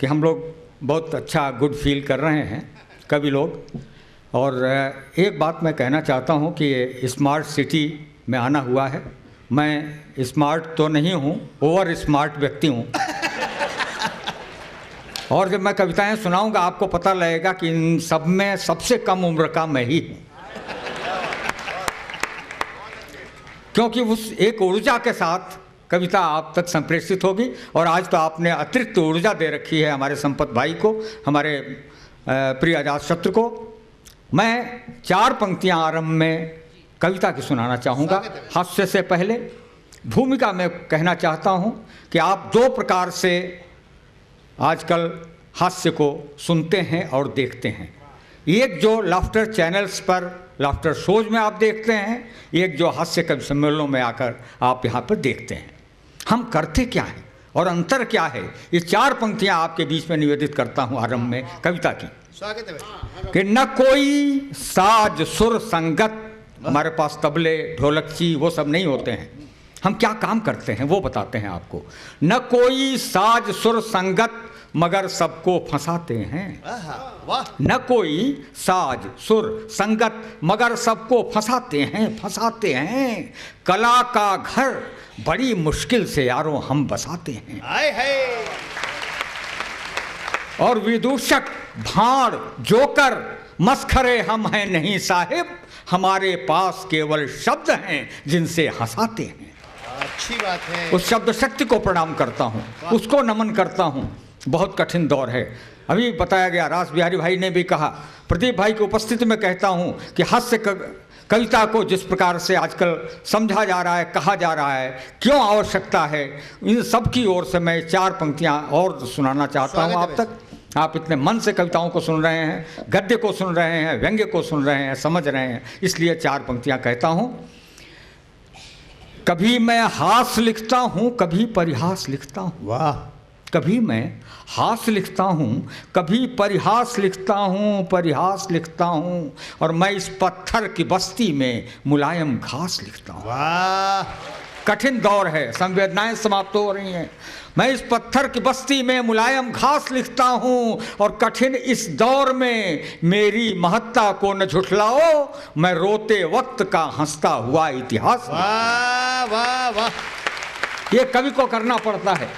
कि हम लोग बहुत अच्छा गुड फील कर रहे हैं कवि लोग। और एक बात मैं कहना चाहता हूँ कि स्मार्ट सिटी में आना हुआ है। मैं स्मार्ट तो नहीं हूँ, ओवर स्मार्ट व्यक्ति हूँ। और जब मैं कविताएं सुनाऊंगा आपको पता लगेगा कि इन सब में सबसे कम उम्र का मैं ही हूँ, क्योंकि उस एक ऊर्जा के साथ कविता आप तक संप्रेषित होगी। और आज तो आपने अतिरिक्त ऊर्जा दे रखी है हमारे संपत भाई को, हमारे प्रिय अजातशत्रु को। मैं 4 पंक्तियां आरंभ में कविता की सुनाना चाहूँगा। हास्य से पहले भूमिका में कहना चाहता हूँ कि आप 2 प्रकार से आजकल हास्य को सुनते हैं और देखते हैं। एक जो लाफ्टर चैनल्स पर, लाफ्टर शोज में आप देखते हैं, एक जो हास्य कवि सम्मेलनों में आकर आप यहाँ पर देखते हैं। हम करते क्या हैं और अंतर क्या है, ये 4 पंक्तियाँ आपके बीच में निवेदित करता हूँ आरंभ में कविता की। स्वागत है। कि न कोई साज सुर संगत, हमारे पास तबले ढोलकची वो सब नहीं होते हैं, हम क्या काम करते हैं वो बताते हैं आपको। न कोई साज सुर संगत मगर सबको फंसाते हैं। न कोई साज सुर संगत मगर सबको फंसाते हैं। कला का घर बड़ी मुश्किल से यारों हम बसाते हैं। और विदूषक भाड़ जोकर मस्खरे हम हैं नहीं साहिब, हमारे पास केवल शब्द हैं जिनसे हंसाते हैं। अच्छी बात है। उस शब्द शक्ति को प्रणाम करता हूँ, उसको नमन करता हूँ। बहुत कठिन दौर है। अभी बताया गया, रास बिहारी भाई ने भी कहा, प्रदीप भाई की उपस्थिति में कहता हूँ कि हास्य कविता को जिस प्रकार से आजकल समझा जा रहा है, कहा जा रहा है, क्यों आवश्यकता है, इन सब की ओर से मैं 4 पंक्तियाँ और सुनाना चाहता हूँ आप तक। आप इतने मन से कविताओं को सुन रहे हैं, गद्य को सुन रहे हैं, व्यंग्य को सुन रहे हैं, समझ रहे हैं, इसलिए 4 पंक्तियाँ कहता हूँ। कभी मैं हास लिखता हूँ, कभी परिहास लिखता हूँ। वाह। कभी मैं हास लिखता हूँ, कभी परिहास लिखता हूँ, और मैं इस पत्थर की बस्ती में मुलायम घास लिखता हूँ। वाह। कठिन दौर है, संवेदनाएं समाप्त हो रही हैं। मैं इस पत्थर की बस्ती में मुलायम घास लिखता हूँ, और कठिन इस दौर में मेरी महत्ता को न झुठलाओ, मैं रोते वक्त का हंसता हुआ इतिहास। वाह वाह वाह। ये कवि को करना पड़ता है।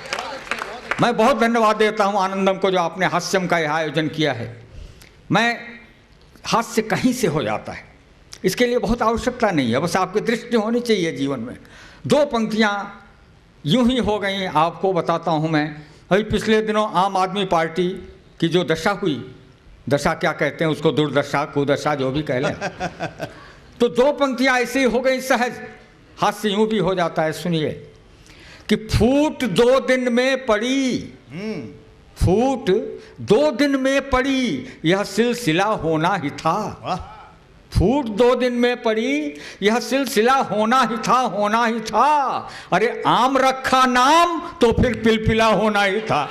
मैं बहुत धन्यवाद देता हूँ आनंदम को, जो आपने हास्यम का यह आयोजन किया है। मैं हास्य कहीं से हो जाता है, इसके लिए बहुत आवश्यकता नहीं है, बस आपकी दृष्टि होनी चाहिए जीवन में। 2 पंक्तियाँ यूं ही हो गई। आपको बताता हूँ मैं, अभी पिछले दिनों आम आदमी पार्टी की जो दशा हुई, दशा क्या कहते हैं उसको, दुर्दशा कुदशा जो भी कह लें, तो 2 पंक्तियाँ ऐसे ही हो गई सहज। हास्य यूं भी हो जाता है। सुनिए कि फूट 2 दिन में पड़ी, फूट 2 दिन में पड़ी, यह सिलसिला होना ही था। फूट 2 दिन में पड़ी, यह सिलसिला होना ही था। अरे आम रखा नाम तो फिर पिलपिला होना ही था।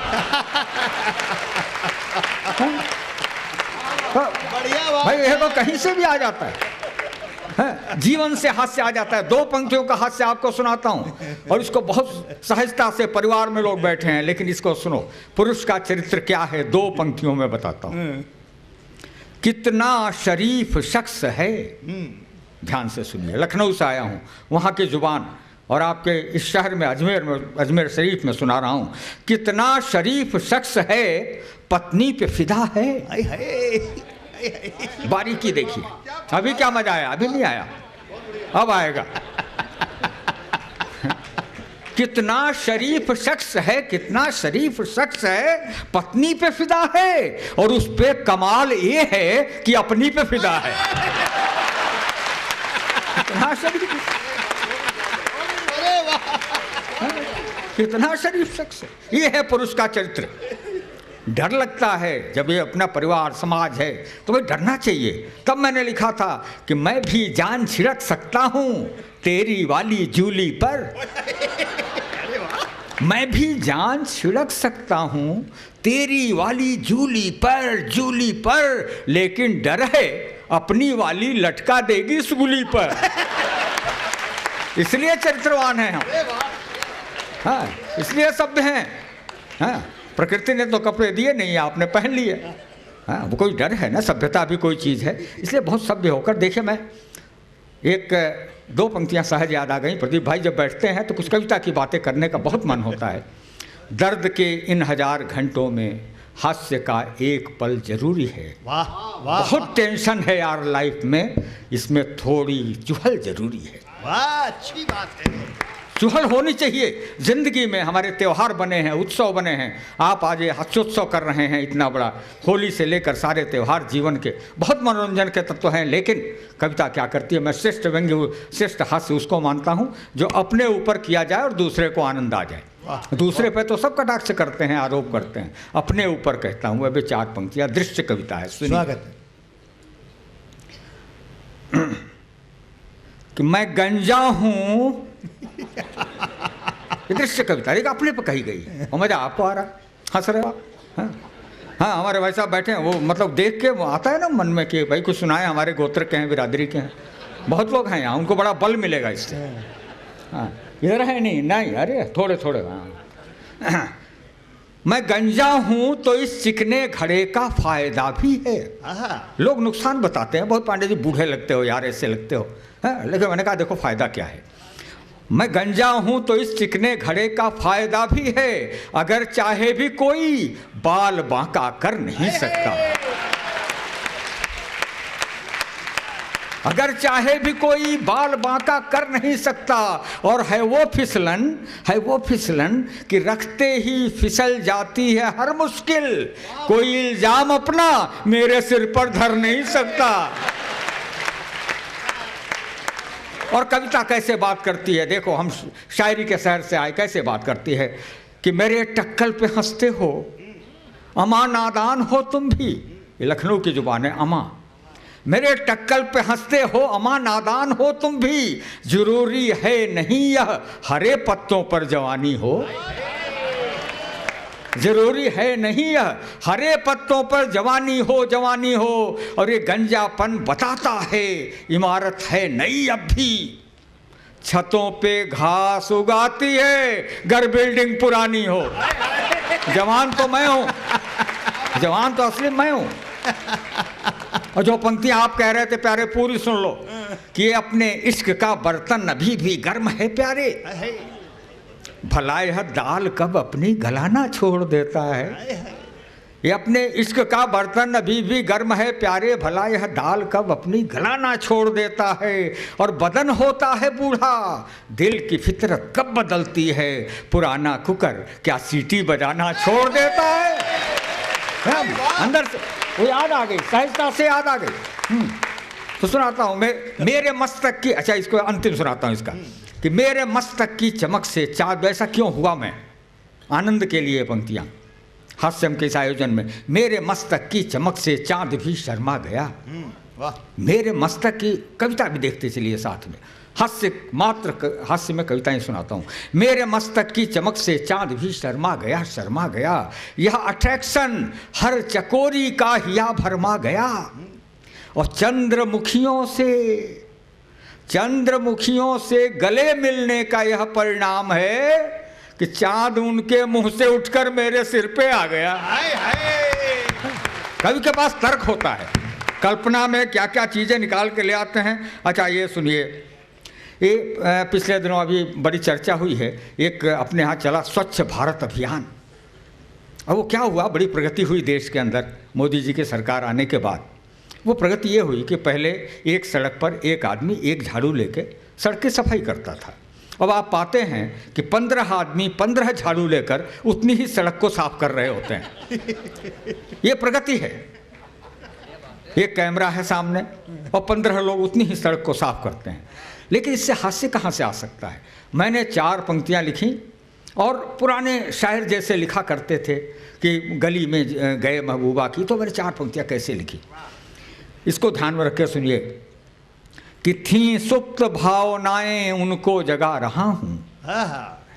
भाई यह तो कहीं से भी आ जाता है, जीवन से हास्य आ जाता है। 2 पंक्तियों का हास्य आपको सुनाता हूं, और इसको बहुत सहजता से, परिवार में लोग बैठे हैं, लेकिन इसको सुनो। पुरुष का चरित्र क्या है 2 पंक्तियों में बताता हूं। कितना शरीफ शख्स है, ध्यान से सुनिए। लखनऊ से आया हूं, वहां की जुबान, और आपके इस शहर में अजमेर शरीफ में सुना रहा हूं। कितना शरीफ शख्स है, पत्नी पे फिदा है। बारीकी देखिए। अभी क्या मजा आया? अभी नहीं आया, अब आएगा। कितना शरीफ शख्स है, कितना शरीफ शख्स है, पत्नी पे फिदा है, और उस पे कमाल ये है कि अपनी पे फिदा है। कितना शरीफ, कितना शरीफ शख्स है। ये है पुरुष का चरित्र। डर लगता है जब ये अपना परिवार समाज है, तो भाई डरना चाहिए। तब मैंने लिखा था कि मैं भी जान छिड़क सकता हूँ तेरी वाली जूली पर, मैं भी जान छिड़क सकता हूँ तेरी वाली जूली पर, लेकिन डर है अपनी वाली लटका देगी सूली पर। इसलिए चरित्रवान हैं हम, हाँ, इसलिए सभ्य हैं। हाँ, प्रकृति ने तो कपड़े दिए नहीं, आपने पहन लिए। हाँ, वो कोई डर है ना, सभ्यता भी कोई चीज़ है, इसलिए बहुत सभ्य होकर। देखिए, मैं एक दो पंक्तियाँ सहज याद आ गई। प्रदीप भाई जब बैठते हैं तो कुछ कविता की बातें करने का बहुत मन होता है। दर्द के इन 1000 घंटों में हास्य का एक पल जरूरी है। वाह वाह, बहुत टेंशन है यार लाइफ में, इसमें थोड़ी चुहल जरूरी है। वाह, अच्छी बात है। चुहल होनी चाहिए जिंदगी में। हमारे त्यौहार बने हैं, उत्सव बने हैं। आप आज ये हास्योत्सव कर रहे हैं, इतना बड़ा, होली से लेकर सारे त्यौहार जीवन के बहुत मनोरंजन के तत्व हैं। लेकिन कविता क्या करती है, मैं श्रेष्ठ व्यंग्य, श्रेष्ठ हास्य उसको मानता हूँ जो अपने ऊपर किया जाए और दूसरे को आनंद आ जाए। दूसरे पे तो सब कटाक्ष करते हैं, आरोप करते हैं, अपने ऊपर कहता हूँ। अभी 4 पंक्तियाँ, दृश्य कविता है, सुनिए। स्वागत है। कि मैं गंजा हूँ, दृश्य कविता एक अपने पर कही गई है और मजा आपको आ रहा, हंस रहे हो आप। हाँ हाँ, हमारे भाई साहब बैठे हैं, वो मतलब देख के वो आता है ना मन में कि भाई कुछ सुनाए, हमारे गोत्र के हैं, बिरादरी के हैं, बहुत लोग हैं यहाँ, उनको बड़ा बल मिलेगा इससे। हाँ, इधर है नहीं, अरे थोड़े थोड़े। हाँ, मैं गंजा हूँ तो इस चिकने घड़े का फायदा भी है। लोग नुकसान बताते हैं, बहुत पांडे जी बूढ़े लगते हो यार, ऐसे लगते हो। हाँ, लेकिन मैंने कहा देखो फायदा क्या है। मैं गंजा हूँ तो इस चिकने घड़े का फायदा भी है, अगर चाहे भी कोई बाल बांका कर नहीं सकता। अगर चाहे भी कोई बाल बांका कर नहीं सकता। और है वो फिसलन कि रखते ही फिसल जाती है हर मुश्किल, कोई इल्जाम अपना मेरे सिर पर धर नहीं सकता। और कविता कैसे बात करती है, देखो, हम शायरी के शहर से आए, कैसे बात करती है कि मेरे टक्कल पे हंसते हो, अमा नादान हो तुम भी। ये लखनऊ की जुबान है, अमा। मेरे टक्कल पे हंसते हो, अमा नादान हो तुम भी, जरूरी है नहीं यह हरे पत्तों पर जवानी हो। जरूरी है नहीं यह हरे पत्तों पर जवानी हो। और ये गंजापन बताता है इमारत है नई अब भी, छतों पे घास उगाती है घर बिल्डिंग पुरानी हो। जवान तो मैं हूँ, जवान तो असली मैं हूँ। और जो पंक्तियां आप कह रहे थे प्यारे, पूरी सुन लो कि अपने इश्क का बर्तन अभी भी गर्म है प्यारे, भला यह दाल कब अपनी गलाना छोड़ देता है। ये अपने इश्क का बर्तन अभी भी गर्म है प्यारे, भला यह दाल कब अपनी गलाना छोड़ देता है। और बदन होता है बूढ़ा, दिल की फितरत कब बदलती है, पुराना कुकर क्या सीटी बजाना छोड़ देता है। अंदर से वो याद आ गई, सहजता से याद आ गई। तो सुनाता हूँ मैं, मेरे मस्तक की, अच्छा इसको अंतिम सुनाता हूँ इसका, कि मेरे मस्तक की चमक से चाँद, ऐसा क्यों हुआ मैं, आनंद के लिए पंक्तियाँ हास्यम के इस आयोजन में। मेरे मस्तक की चमक से चाँद भी शर्मा गया। मेरे मस्तक की कविता भी देखते चलिए साथ में, हास्य मात्र हास्य में कविताएं सुनाता हूँ। मेरे मस्तक की चमक से चाँद भी शर्मा गया, यह अट्रैक्शन हर चकोरी का हिया भरमा गया। और चंद्रमुखियों से गले मिलने का यह परिणाम है कि चाँद उनके मुंह से उठकर मेरे सिर पे आ गया। कवि के पास तर्क होता है, कल्पना में क्या क्या चीज़ें निकाल के ले आते हैं। अच्छा ये सुनिए, ये पिछले दिनों अभी बड़ी चर्चा हुई है, एक अपने यहाँ चला स्वच्छ भारत अभियान। अब वो क्या हुआ, बड़ी प्रगति हुई देश के अंदर मोदी जी की सरकार आने के बाद। वो प्रगति ये हुई कि पहले एक सड़क पर एक आदमी एक झाड़ू लेके सड़क की सफाई करता था। अब आप पाते हैं कि 15 आदमी 15 झाड़ू लेकर उतनी ही सड़क को साफ कर रहे होते हैं। ये प्रगति है। एक कैमरा है सामने और 15 लोग उतनी ही सड़क को साफ करते हैं। लेकिन इससे हास्य कहाँ से आ सकता है। मैंने 4 पंक्तियाँ लिखी और पुराने शायर जैसे लिखा करते थे कि गली में गए महबूबा की, तो मैंने 4 पंक्तियाँ कैसे लिखी, इसको ध्यान में रख के सुनिए। कि थी सुप्त भावनाएं उनको जगा रहा हूँ,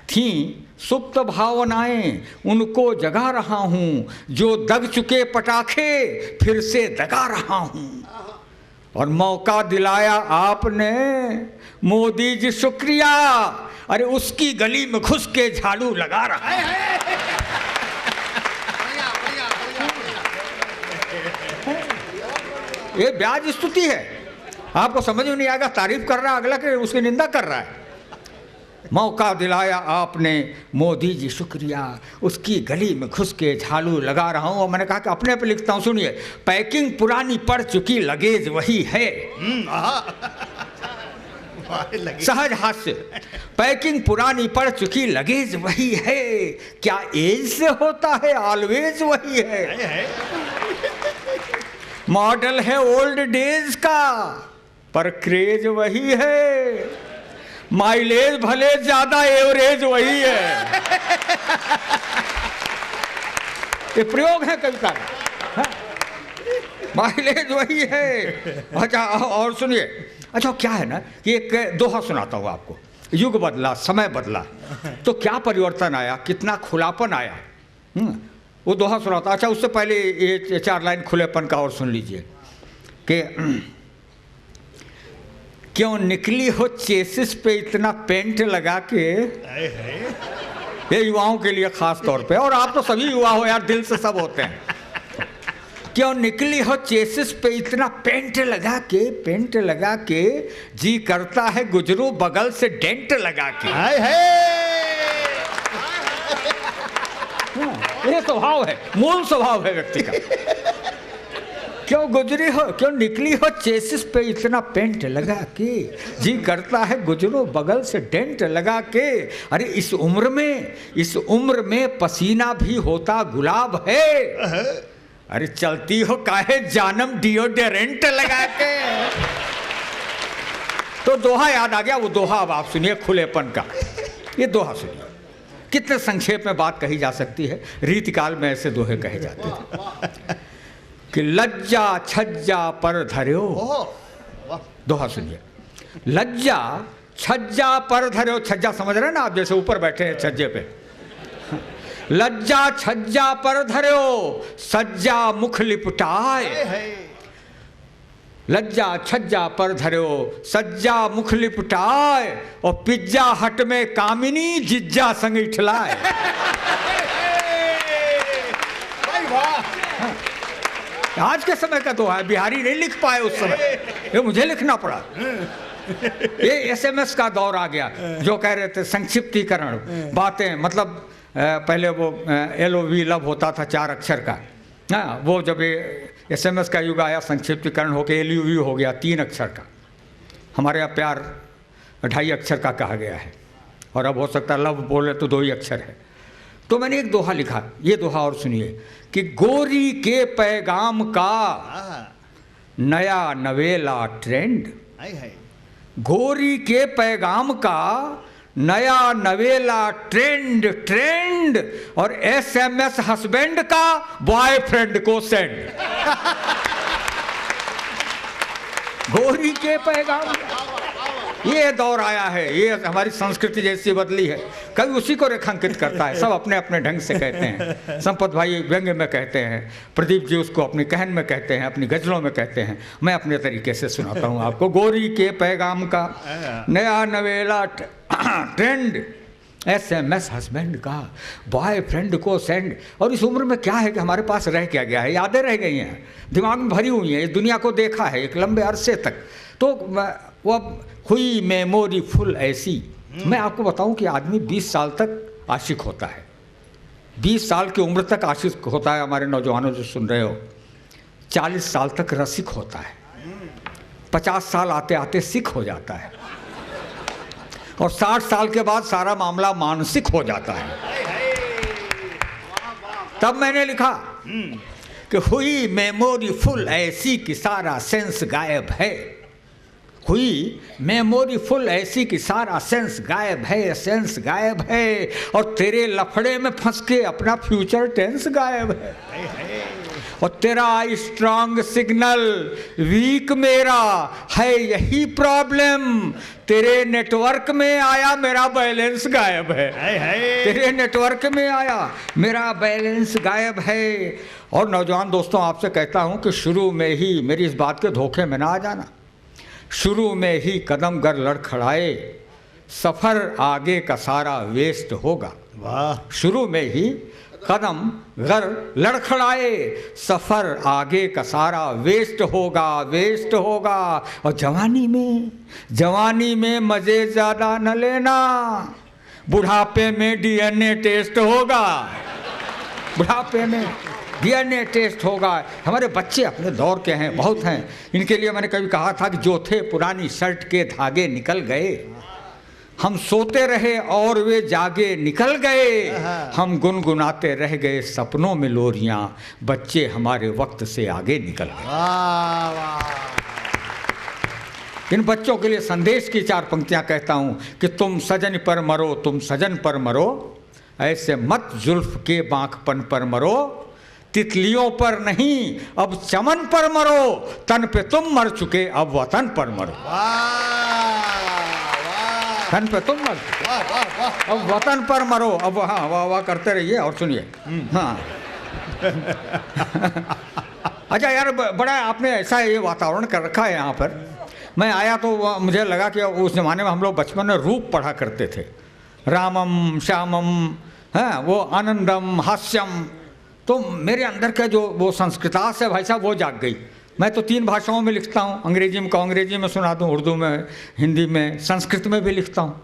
थी सुप्त भावनाएं उनको जगा रहा हूँ, जो दग चुके पटाखे फिर से दगा रहा हूँ। और मौका दिलाया आपने मोदी जी शुक्रिया, अरे उसकी गली में घुस के झाड़ू लगा रहा है। ये ब्याज स्तुति है। आपको समझ में नहीं आएगा, तारीफ कर रहा है अगला कि उसकी निंदा कर रहा है। मौका दिलाया आपने मोदी जी शुक्रिया, उसकी गली में घुस के झाड़ू लगा रहा हूँ। और मैंने कहा कि अपने पे लिखता हूँ, सुनिए, पैकिंग पुरानी पड़ चुकी लगेज वही है। सहज हास्य, पैकिंग पुरानी पड़ चुकी लगेज वही है, क्या एज से होता है ऑलवेज वही है। मॉडल है ओल्ड डेज का पर क्रेज वही है, माइलेज भले ज्यादा एवरेज वही है। ये प्रयोग है कविता का, माइलेज वही है। अच्छा और सुनिए, अच्छा क्या है ना कि एक दोहा सुनाता हूँ आपको। युग बदला, समय बदला तो क्या परिवर्तन आया, कितना खुलापन आया, वो दोहा सुनाता। अच्छा उससे पहले ये 4 लाइन खुलेपन का और सुन लीजिए कि क्यों निकली हो चेसिस पे इतना पेंट लगा के, ये युवाओं के लिए खास तौर पे, और आप तो सभी युवा हो यार, दिल से सब होते हैं। क्यों निकली हो चेसिस पे इतना पेंट लगा के, जी करता है गुजरू बगल से डेंट लगा के। ये स्वभाव है, मूल स्वभाव है व्यक्ति का। क्यों निकली हो चेसिस पे इतना पेंट लगा के, जी करता है गुजरो बगल से डेंट लगा के। अरे इस उम्र में पसीना भी होता गुलाब है, अरे चलती हो काहे जानम डिओडोरेंट लगा के। तो दोहा याद आ गया, वो दोहा अब आप सुनिए खुलेपन का। ये दोहा सुनिए, कितने संक्षेप में बात कही जा सकती है। रीतिकाल में ऐसे दोहे कहे जाते थे कि लज्जा छज्जा पर धर्यो। दोहा सुनिए, लज्जा छज्जा पर धर्यो। छज्जा समझ रहे हैं ना आप, जैसे ऊपर बैठे हैं छज्जे पे। लज्जा छज्जा पर धर्यो सज्जा मुख लिपटाए, लज्जा छज्जा पर धर्यो सज्जा मुख लिपटाए, और पिज्जा हट में कामिनी जिज्जा संग इठलाए। आज के समय का दोहा है, बिहारी नहीं लिख पाए उस समय, ये मुझे लिखना पड़ा। ये SMS का दौर आ गया, जो कह रहे थे संक्षिप्तीकरण बातें, मतलब पहले वो LOV लव होता था 4 अक्षर का, हाँ वो जब ये SMS का युग आया संक्षिप्तीकरण होके LUV हो गया 3 अक्षर का। हमारे यहाँ प्यार 2.5 अक्षर का कहा गया है, और अब हो सकता है लव बोले तो 2 ही अक्षर है। तो मैंने एक दोहा लिखा, ये दोहा और सुनिए कि गोरी के पैगाम का नया नवेला ट्रेंड, गोरी के पैगाम का नया नवेला ट्रेंड, और SMS हस्बैंड का बॉयफ्रेंड को सेंड। गोरी के पैगाम, ये दौर आया है, ये हमारी संस्कृति जैसी बदली है। कभी उसी को रेखांकित करता है, सब अपने अपने ढंग से कहते हैं। संपत भाई व्यंग्य में कहते हैं, प्रदीप जी उसको अपनी कहन में कहते हैं, अपनी गजलों में कहते हैं, मैं अपने तरीके से सुनाता हूँ आपको। गोरी के पैगाम का नया नवेला ट्रेंड, SMS हस्बैंड का बॉयफ्रेंड को सेंड। और इस उम्र में क्या है कि हमारे पास रह क्या गया है, यादें रह गई हैं, दिमाग में भरी हुई हैं, इस दुनिया को देखा है एक लंबे अरसे तक। तो वो हुई मेमोरी फुल ऐसी। मैं आपको बताऊं कि आदमी 20 साल तक आशिक होता है, 20 साल की उम्र तक आशिक होता है। हमारे नौजवानों जो सुन रहे हो, 40 साल तक रसिक होता है, 50 साल आते आते सिख हो जाता है, और 60 साल के बाद सारा मामला मानसिक हो जाता है। तब मैंने लिखा कि हुई मेमोरी फुल ऐसी कि सारा सेंस गायब है, हुई मेमोरी फुल ऐसी कि सारा सेंस गायब है, सेंस गायब है, और तेरे लफड़े में फंस के अपना फ्यूचर टेंस गायब है, और तेरा स्ट्रांग सिग्नल वीक मेरा है यही प्रॉब्लम, तेरे नेटवर्क में आया मेरा बैलेंस गायब है, तेरे नेटवर्क में आया मेरा बैलेंस गायब है। और नौजवान दोस्तों आपसे कहता हूं कि शुरू में ही मेरी इस बात के धोखे में ना आ जाना, शुरू में ही कदम गर लड़खड़ाए सफ़र आगे का सारा वेस्ट होगा। वाह, शुरू में ही कदम घर लड़खड़ाए, सफर आगे का सारा वेस्ट होगा, वेस्ट होगा। और जवानी में मजे ज्यादा न लेना, बुढ़ापे में डीएनए टेस्ट होगा, बुढ़ापे में डीएनए टेस्ट होगा। हमारे बच्चे अपने दौर के हैं, बहुत हैं। इनके लिए मैंने कभी कहा था कि जो थे पुरानी शर्ट के धागे निकल गए, हम सोते रहे और वे जागे निकल गए, हम गुनगुनाते रह गए सपनों में लोरियां, बच्चे हमारे वक्त से आगे निकल गए। वाह वाह। इन बच्चों के लिए संदेश की 4 पंक्तियां कहता हूं कि तुम सजन पर मरो, तुम सजन पर मरो, ऐसे मत जुल्फ के बांकपन पर मरो, तितलियों पर नहीं अब चमन पर मरो, तन पे तुम मर चुके अब वतन पर मरो। तन पे तुम मर चुके अब वतन पर मरो। अब हाँ वाह वाह करते रहिए और सुनिए। हाँ अच्छा यार, बड़ा आपने ऐसा ये वातावरण कर रखा है यहाँ पर। मैं आया तो मुझे लगा कि उस ज़माने में हम लोग बचपन में रूप पढ़ा करते थे, रामम श्यामम, हाँ वो आनंदम हास्यम। तो मेरे अंदर का जो वो संस्कृतास है भाई साहब, वो जाग गई। मैं तो 3 भाषाओं में लिखता हूँ, अंग्रेजी में अंग्रेजी में सुना दूँ, उर्दू में, हिंदी में, संस्कृत में भी लिखता हूँ।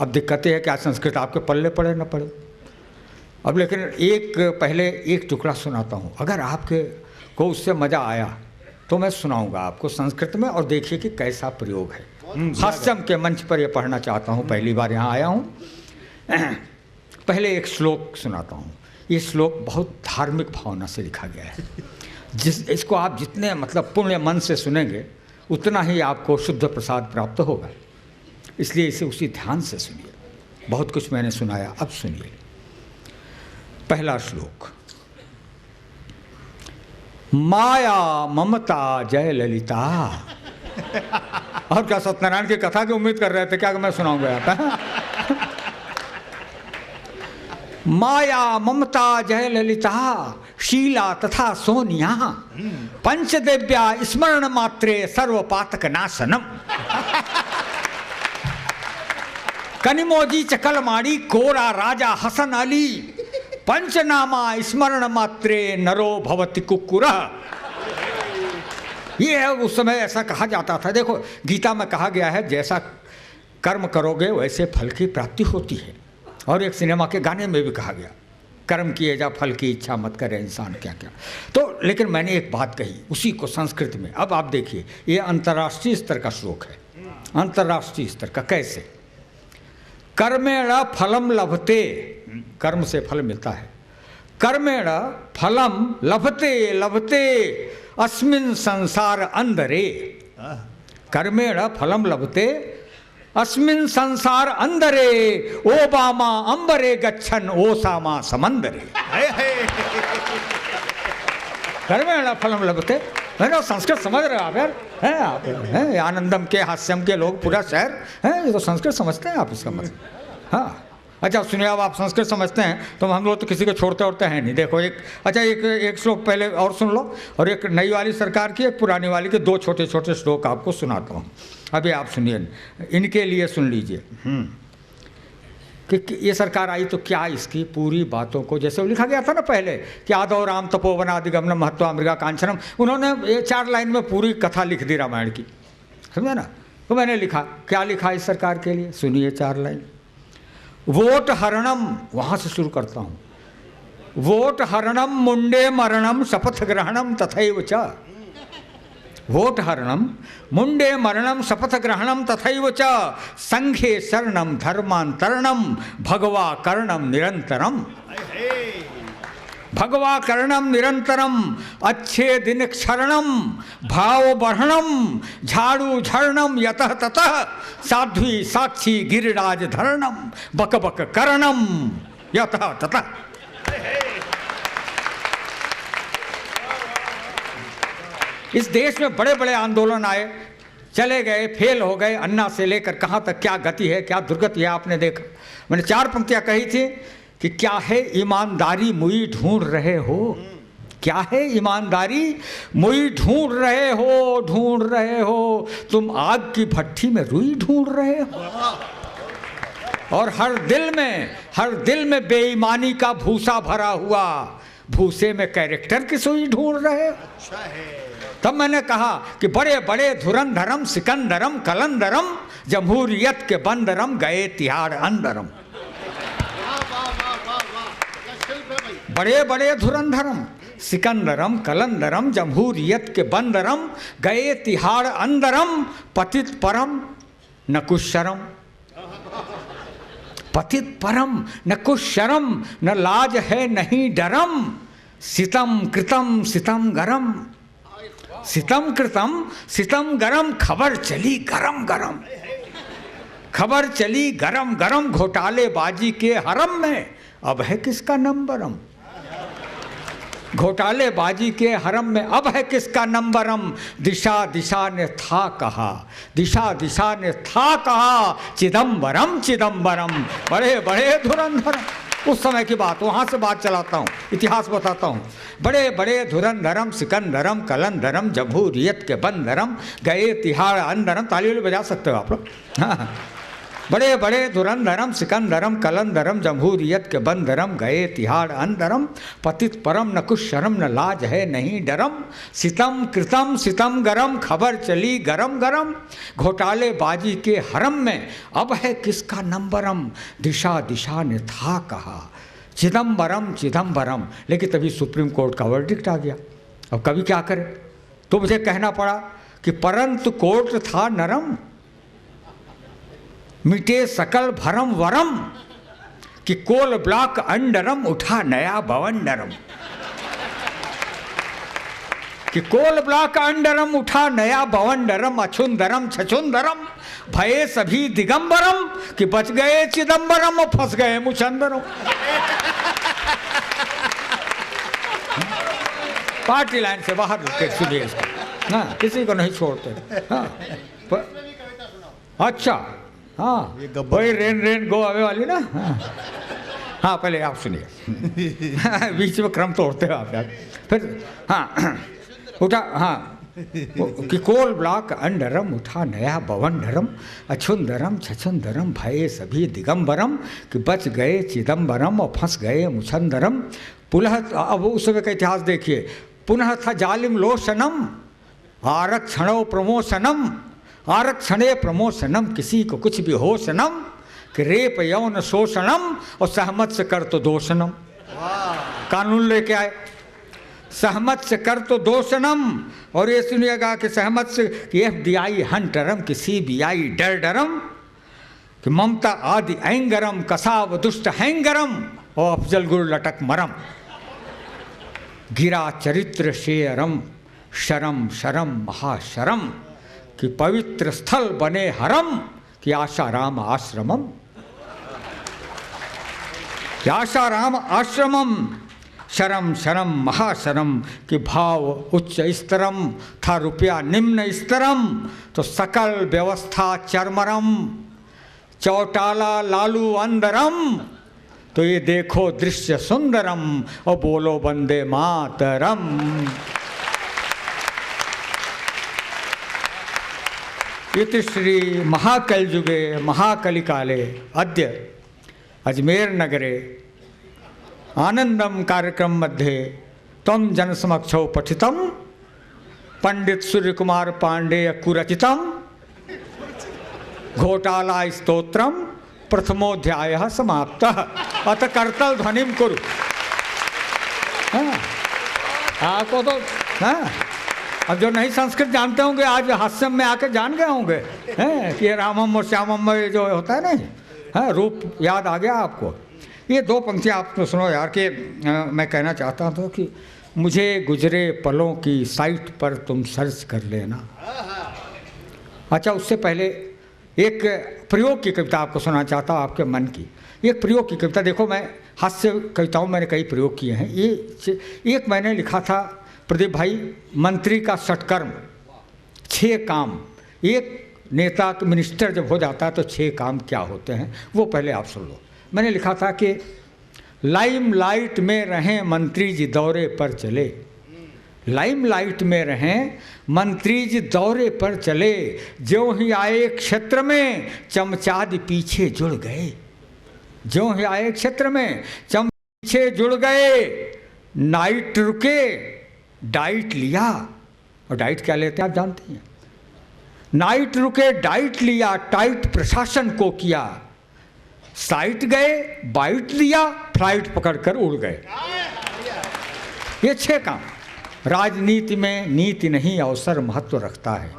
अब दिक्कत है क्या संस्कृत आपके पल्ले पड़े न पड़े। अब लेकिन पहले एक टुकड़ा सुनाता हूँ, अगर आपके को उससे मज़ा आया तो मैं सुनाऊंगा आपको संस्कृत में, और देखिए कि कैसा प्रयोग है। हास्यम के मंच पर यह पढ़ना चाहता हूँ, पहली बार यहाँ आया हूँ। पहले एक श्लोक सुनाता हूँ। ये श्लोक बहुत धार्मिक भावना से लिखा गया है। इसको आप जितने मतलब पुण्य मन से सुनेंगे उतना ही आपको शुद्ध प्रसाद प्राप्त होगा, इसलिए इसे उसी ध्यान से सुनिए। बहुत कुछ मैंने सुनाया, अब सुनिए। पहला श्लोक, माया ममता जय ललिता। और क्या सत्यनारायण की कथा की उम्मीद कर रहे थे क्या कि मैं सुनाऊंगा यहाँ? माया ममता जय ललिता, शीला तथा सोनिया, पंचदेव्या स्मरण मात्रे सर्व पातक नाशनम। कनिमोजी चकलमाड़ी कोरा राजा हसन अली, पंचनामा स्मरण मात्रे नरो भवति कुक्कुरः। ये है उस समय ऐसा कहा जाता था। देखो गीता में कहा गया है जैसा कर्म करोगे वैसे फल की प्राप्ति होती है, और एक सिनेमा के गाने में भी कहा गया कर्म किए जा फल की इच्छा मत करे इंसान क्या क्या। तो लेकिन मैंने एक बात कही उसी को संस्कृत में। अब आप देखिए ये अंतर्राष्ट्रीय स्तर का श्लोक है, अंतर्राष्ट्रीय स्तर का। कैसे? कर्मेण फलम लभते, कर्म से फल मिलता है। कर्मेण फलम लभते लभते अस्मिन् संसार अंधरे। कर्मेण फलम लभते अस्मिन् संसार अंधरे, ओबामा अंबरे गच्छन ओसामा समंदरे। कर्मेण फलम लभते। मैंने संस्कृत समझ रहे हो आप यार? हैं आप हैं आनंदम के हास्यम के लोग पूरा शहर हैं, ये तो संस्कृत समझते हैं आप इसका मतलब। हाँ अच्छा सुनिए, अब आप संस्कृत समझते हैं तो हम लोग तो किसी को छोड़ते उड़ते हैं नहीं। देखो एक श्लोक पहले और सुन लो, और एक नई वाली सरकार की एक पुरानी वाली के 2 छोटे छोटे श्लोक आपको सुनाता हूँ। अभी आप सुनिए, इनके लिए सुन लीजिए कि ये सरकार आई तो क्या इसकी पूरी बातों को, जैसे वो लिखा गया था ना पहले कि आदौ राम तपोवनादिगमनम महत्वा मृगा कांचनम, उन्होंने ये 4 लाइन में पूरी कथा लिख दी रामायण की, समझे ना। तो मैंने लिखा, क्या लिखा इस सरकार के लिए, सुनिए 4 लाइन। वोट हरणम, वहाँ से शुरू करता हूँ। वोट हरणम मुंडे मरणम शपथ ग्रहणम तथैव च। वोट हरणम मुंडे मरणम शपथ ग्रहणम तथैव च, संघे शरणम धर्मांतरणम भगवा कर्णम निरंतरम। भगवा कर्णम निरंतरम अच्छे दिन क्षरणम भाव बढ़णम झाड़ू झरणम यतः ततः साध्वी साक्षी गिरिराज धरणम बक बक कर्णम यतः ततः। इस देश में बड़े बड़े आंदोलन आए, चले गए, फेल हो गए, अन्ना से लेकर कहाँ तक क्या गति है क्या दुर्गति है आपने देखा। मैंने 4 पंक्तियां कही थी कि क्या है ईमानदारी मुई ढूंढ रहे हो, क्या है ईमानदारी मुई ढूंढ रहे हो, तुम आग की भट्टी में रुई ढूंढ रहे हो। और हर दिल में बेईमानी का भूसा भरा हुआ, भूसे में कैरेक्टर की सुई ढूंढ रहे। अच्छा है। तब मैंने कहा कि बड़े बड़े धुरंधरम सिकंदरम कलंदरम जमहूरियत के बंदरम गए तिहाड़ अंदरम। वाह वाह वाह वाह वाह, क्या शिल्प है भाई। बड़े बड़े धुरंधरम सिकंदरम कलंदरम जमहूरियत के बंदरम गए तिहाड़ अंदरम, पतित परम न कुछ शर्म, पतित परम न कुछ शर्म, न लाज है नहीं डरम, सितम कृतम सितम गरम, सितम कृतम सितम गरम, खबर चली गरम गरम, खबर चली गरम गरम, घोटालेबाजी के हरम में अब है किसका नंबरम, घोटालेबाजी के हरम में अब है किसका नंबरम, दिशा दिशा ने था कहा, दिशा दिशा ने था कहा, चिदम्बरम चिदम्बरम, बड़े बड़े धुरंधर। उस समय की बात, वहाँ से बात चलाता हूँ, इतिहास बताता हूँ। बड़े बड़े धुरंधरम सिकंदरम कलंदरम जमहूरियत के बंदरम गए तिहाड़ अंदरम। ताली वाली बजा सकते हो आप लोग। हाँ, बड़े बड़े धुरंधरम सिकंदरम कलंदरम जमहूरियत के बंदरम गए तिहाड़ अंदरम, पतित परम न कुछ शर्म न लाज है नहीं डरम, सितम कृतम सितम गरम, खबर चली गरम गरम, घोटालेबाजी के हरम में अब है किसका नंबरम, दिशा दिशा ने था कहा, चिदम्बरम चिदम्बरम। लेकिन तभी सुप्रीम कोर्ट का वर्डिक्ट आ गया। अब कभी क्या करे, तो मुझे कहना पड़ा कि परंतु कोर्ट था नरम, मिटे सकल भरम वरम, कि कोल ब्लॉक अंडरम उठा नया बवंडरम, कि कोल ब्लॉक अंडरम उठा नया बवंडरम, अछुंदरम छछुंदरम भये सभी दिगंबरम, कि बच गए चिदम्बरम और फंस गए मुचंदरम। पार्टी लाइन से बाहर के सुनिए इसको। हाँ, किसी को नहीं छोड़ते। हाँ, अच्छा, हाँ, वही रेन रेन गो आवे वाली ना। हाँ, हाँ, पहले आप सुनिए। बीच में क्रम तोड़ते हो आप यार। फिर हाँ उठा, हाँ, कि कोल ब्लॉक अंडरम उठा नया बवंडरम, अछुंदरम छछुंदरम भये सभी दिगंबरम, कि बच गए चिदम्बरम और फंस गए मुछंदरम। पुनः, अब उस समय का इतिहास देखिए, पुनः था जालिम लोशनम आरक्षणो प्रमोशनम, आरक्षणे प्रमोशनम, किसी को कुछ भी हो सनम, कि रेप यौन शोषणम और सहमत से कर तो दोषणम। कानून लेके आए, सहमत से कर तो दोषणम। और ये सुनिएगा कि सहमत से कि FBI हंटरम, कि CBI डर डरम, कि ममता आदि एंगरम, कसाब दुष्ट हैंगरम और अफजल गुरु लटक मरम, गिरा चरित्र शेरम, शरम शरम महाशरम, कि पवित्र स्थल बने हरम, कि आशाराम आश्रमम, कि आशाराम आश्रमम, शरम शरम महाशरम, कि भाव उच्च स्तरम था रुपया निम्न स्तरम, तो सकल व्यवस्था चरमरम, चौटाला लालू अंदरम, तो ये देखो दृश्य सुंदरम और बोलो वंदे मातरम। इति श्री महाकलयुगे महाकलिकाले अद्य अजमेर नगरे आनंदम कार्यक्रम मध्ये तम जनसमक्षौ पठितम पंडित सूर्य कुमार पांडेय कुरचितम घोटाला स्तोत्रम प्रथमोध्याय समाप्तः, अतः करतल ध्वनिम कुरु। हाँ, आपको तो हाँ, अब जो नहीं संस्कृत जानते होंगे आज हास्य में आकर जान गए होंगे हैं कि रामम और श्यामम जो होता है नहीं, हाँ, रूप याद आ गया आपको। ये दो पंक्तियाँ आप तो सुनो यार, कि मैं कहना चाहता था कि मुझे गुजरे पलों की साइट पर तुम सर्च कर लेना। अच्छा, उससे पहले एक प्रयोग की कविता आपको सुनाना चाहता हूँ, आपके मन की एक प्रयोग की कविता। देखो, मैं हास्य कविताओं मैंने कई प्रयोग किए हैं। ये एक मैंने लिखा था प्रदीप भाई, मंत्री का सटकर्म, 6 काम। एक नेता मिनिस्टर जब हो जाता है तो 6 काम क्या होते हैं, वो पहले आप सुन लो। मैंने लिखा था कि लाइमलाइट में रहें मंत्री जी दौरे पर चले, लाइमलाइट में रहें मंत्री जी दौरे पर चले, ज्यों ही आए क्षेत्र में चमचाद पीछे जुड़ गए। ज्यों ही आए क्षेत्र में चम पीछे जुड़ गए, नाइट रुके, डाइट लिया। और डाइट क्या लेते हैं आप जानते हैं? नाइट रुके, डाइट लिया, टाइट प्रशासन को किया, साइट गए, बाइट दिया, फ्लाइट पकड़कर उड़ गए। ये 6 काम। राजनीति में नीति नहीं अवसर महत्व रखता है।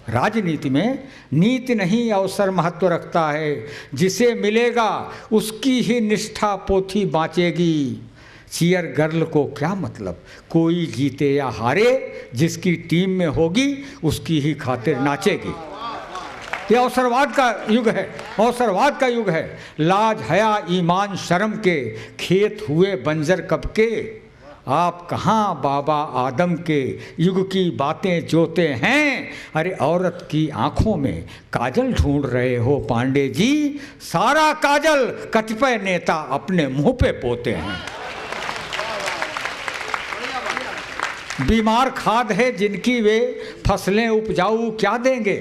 राजनीति में नीति नहीं अवसर महत्व रखता है। जिसे मिलेगा उसकी ही निष्ठा पोथी बाँचेगी। चीयर गर्ल को क्या मतलब, कोई जीते या हारे, जिसकी टीम में होगी उसकी ही खातिर नाचेगी। ये अवसरवाद का युग है, अवसरवाद का युग है। लाज हया ईमान शर्म के खेत हुए बंजर कब के। आप कहाँ बाबा आदम के युग की बातें जोते हैं। अरे औरत की आंखों में काजल ढूंढ रहे हो पांडे जी। सारा काजल कतिपय नेता अपने मुंह पे पोते हैं। बीमार खाद है जिनकी वे फसलें उपजाऊ क्या देंगे।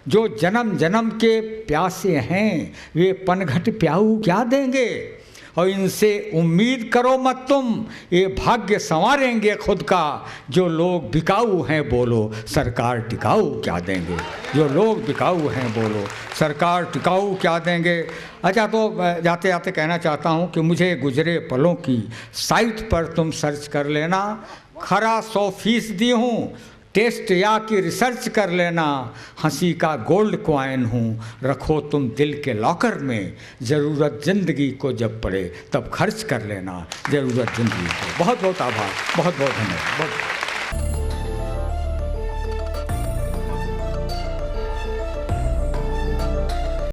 जो जन्म जन्म के प्यासे हैं वे पनघट प्याऊ क्या देंगे। और इनसे उम्मीद करो मत तुम, ये भाग्य संवारेंगे खुद का। जो लोग बिकाऊ हैं बोलो सरकार टिकाऊ क्या देंगे। जो लोग बिकाऊ हैं बोलो सरकार टिकाऊ क्या देंगे। अच्छा, तो जाते जाते कहना चाहता हूँ कि मुझे गुजरे पलों की साइट पर तुम सर्च कर लेना। खरा 100% हूँ, टेस्ट या कि रिसर्च कर लेना। हंसी का गोल्ड कॉइन हूँ, रखो तुम दिल के लॉकर में। ज़रूरत ज़िंदगी को जब पड़े तब खर्च कर लेना ज़रूरत ज़िंदगी को। बहुत बहुत आभार, बहुत बहुत धन्यवाद।